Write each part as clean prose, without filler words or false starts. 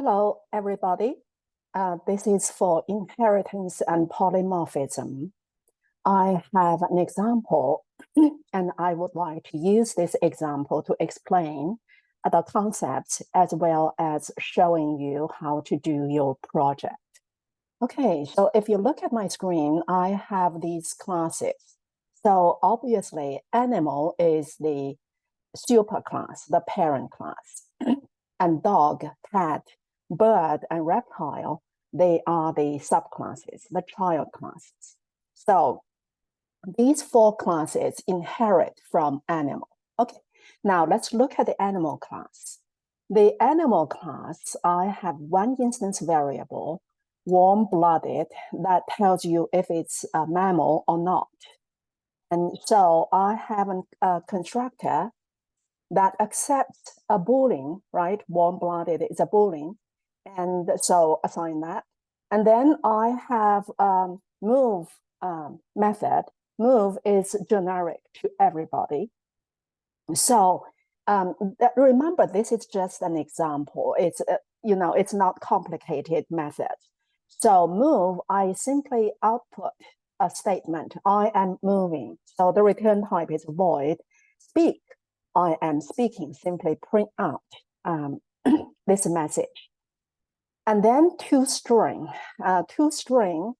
Hello, everybody. This is for inheritance and polymorphism. I have an example, and I would like to use this example to explain the concepts as well as showing you how to do your project. Okay, so if you look at my screen, I have these classes. So obviously, animal is the superclass, the parent class, and dog, cat, bird, and reptile, they are the subclasses, the child classes. So these four classes inherit from animal. Okay, now let's look at the animal class. The animal class, I have one instance variable, warm-blooded, that tells you if it's a mammal or not. And so I have a constructor that accepts a Boolean, right? Warm-blooded is a Boolean. And so assign that. And then I have move method. Move is generic to everybody. So remember, this is just an example. It's, it's not complicated method. So move, I simply output a statement. I am moving. So the return type is void. Speak, I am speaking. Simply print out this message. And then toString. toString,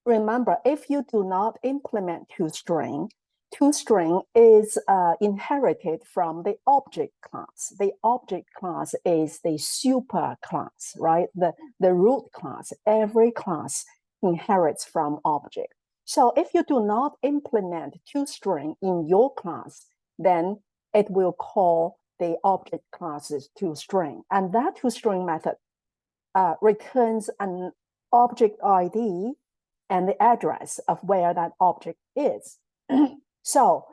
remember, if you do not implement toString, toString is inherited from the object class. The object class is the super class, right? The root class. Every class inherits from object. So if you do not implement toString in your class, then it will call the object classes toString. And that toString method returns an object ID and the address of where that object is. So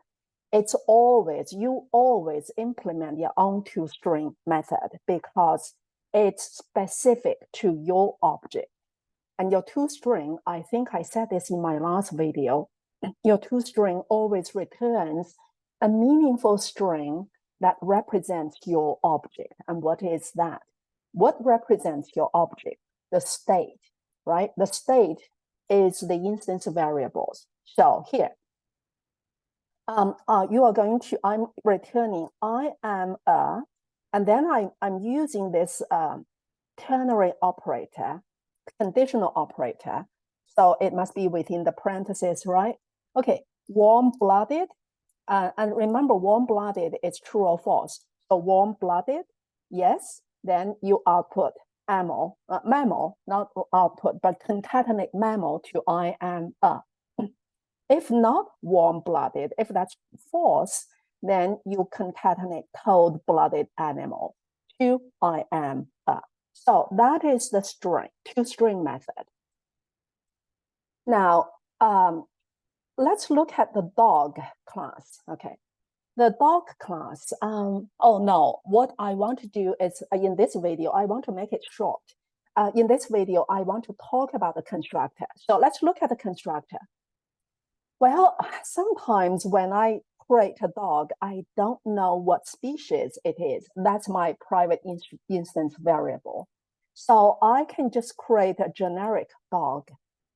it's always, you always implement your own toString method because it's specific to your object. And your toString, I think I said this in my last video, your toString always returns a meaningful string that represents your object. And what is that? What represents your object? The state, right? The state is the instance variables. So here, you are going to, I'm returning, I am a, and then I'm using this ternary operator, conditional operator. So it must be within the parentheses, right? Okay, warm-blooded. And remember, warm-blooded is true or false. So warm-blooded, yes. Then you output mammal, not output, but concatenate mammal to I am a. If not warm-blooded, if that's false, then you concatenate cold-blooded animal to I am a. So that is the string, toString method. Now, let's look at the dog class, okay? The dog class, oh no, what I want to do is, in this video, I want to make it short. In this video, I want to talk about the constructor. So let's look at the constructor. Well, sometimes when I create a dog, I don't know what species it is. That's my private instance variable. So I can just create a generic dog.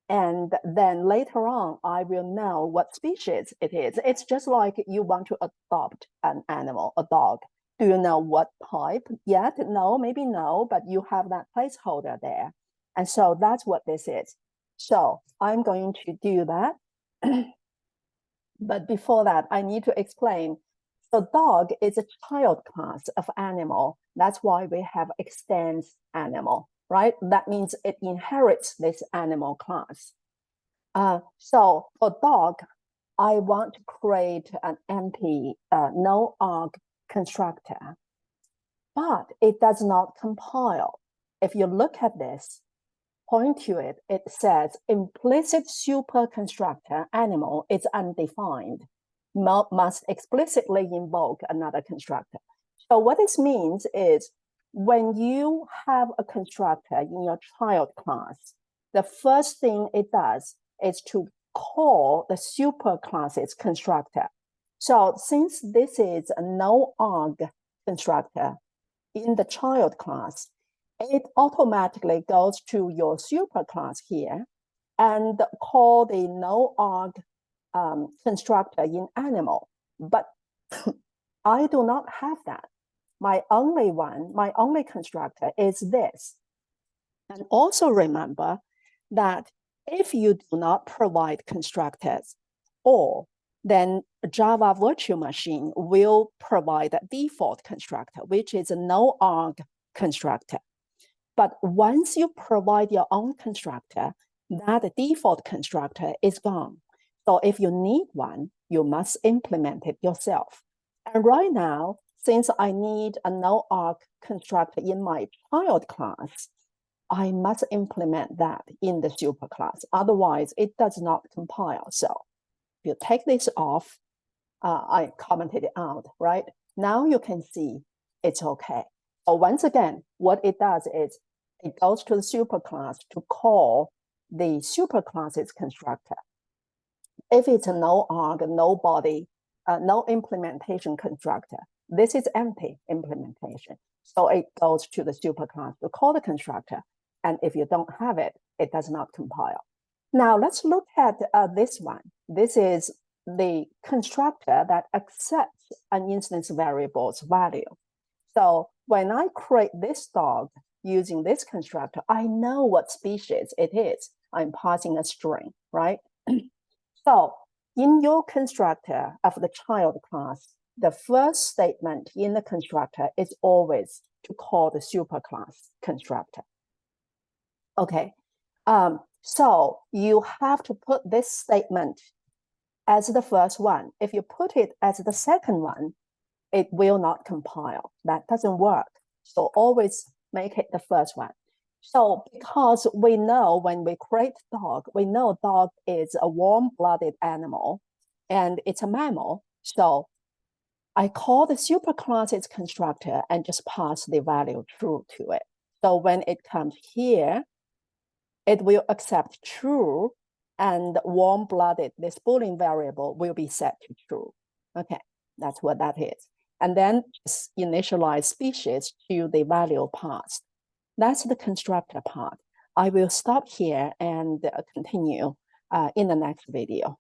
And then later on, I will know what species it is. It's just like you want to adopt an animal, a dog. Do you know what type yet? No, maybe no, but you have that placeholder there. And so that's what this is. So I'm going to do that. But before that, I need to explain. So dog is a child class of animal. That's why we have extends animal. Right? That means it inherits this animal class. So for dog, I want to create an empty no arg constructor, but it does not compile. If you look at this, point to it, it says implicit super constructor animal is undefined, must explicitly invoke another constructor. So what this means is, when you have a constructor in your child class, the first thing it does is to call the super class's constructor. So since this is a no arg constructor in the child class, it automatically goes to your superclass here and call the no-arg constructor in animal. But I do not have that. My only constructor is this. And also remember that if you do not provide constructors, then Java virtual machine will provide a default constructor, which is a no-arg constructor. But once you provide your own constructor, that default constructor is gone. So if you need one, you must implement it yourself. And right now, since I need a no-arg constructor in my child class, I must implement that in the superclass. Otherwise, it does not compile. So if you take this off, I commented it out, right? Now you can see it's okay. So once again, what it does is it goes to the superclass to call the superclass's constructor. If it's a no-arg, no body, no implementation constructor, this is empty implementation. So it goes to the superclass to call the constructor. And if you don't have it, it does not compile. Now let's look at this one. This is the constructor that accepts an instance variable's value. So when I create this dog using this constructor, I know what species it is. I'm passing a string, right? So in your constructor of the child class, the first statement in the constructor is always to call the superclass constructor. Okay, so you have to put this statement as the first one. If you put it as the second one, it will not compile. That doesn't work. So always make it the first one. So because we know when we create dog, we know dog is a warm-blooded animal and it's a mammal. So I call the superclass's constructor and just pass the value true to it. So when it comes here, it will accept true and warm-blooded, this Boolean variable will be set to true. Okay, that's what that is. And then just initialize species to the value passed. That's the constructor part. I will stop here and continue in the next video.